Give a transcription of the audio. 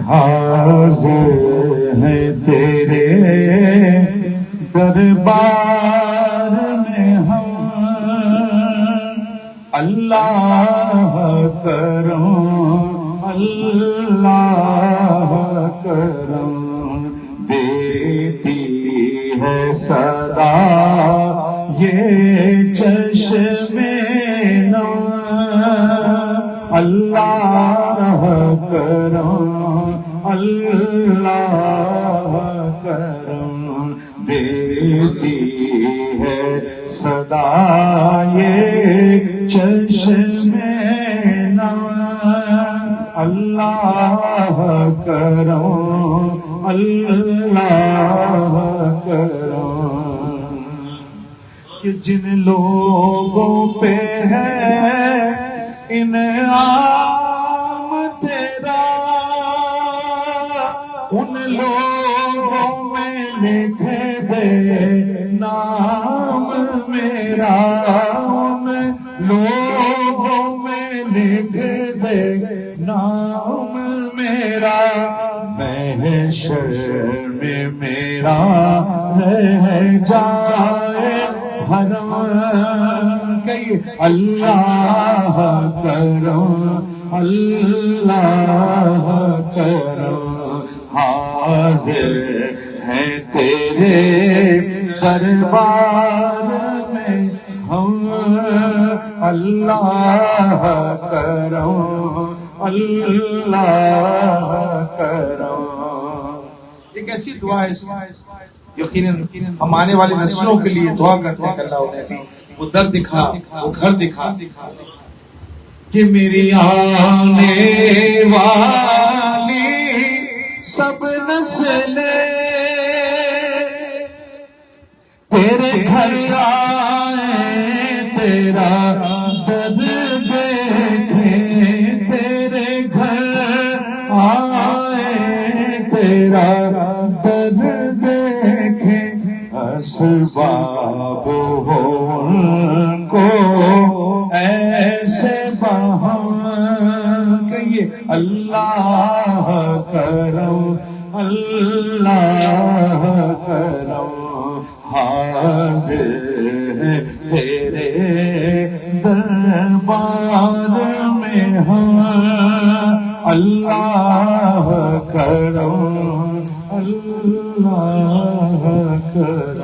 حاضر ہیں تیرے دربار میں ہم، اللہ کرم اللہ کرم، دیتی ہے صدا یہ چشم نم، اللہ کرم اللہ کرم، دیتی ہے صدا یہ چشم نم، اللہ کرم اللہ کرم، کہ جن لوگوں پہ ہے انعام تیرا، ان لوگوں میں لکھ دے نام میرا، ان لوگوں میں لکھ دے نام میرا، محشر میں میرا رہ جائے حرم، کہ اللہ کرم اللہ کرم، حاضر ہے تیرے دربار میں ہم، اللہ کرم اللہ کرم۔ ایک ایسی دعا ہے یقیناً ہم آنے والی نسلوں کے لیے دعا کرتے ہیں کہ اللہ انہیں بھی وہ در دکھا، وہ گھر دکھا، کہ میری آنے والی سب نسلیں تیرے گھر آئے، تیرا در دیکھیں، تیرے گھر آئے تیرا در دیکھیں، اسباب ہو ان کو ایسے بہم، کہ یہ اللہ کرم اللہ کرم، حاضر ہے تیرے دربار میں ہم، اللہ کرم اللہ کرم۔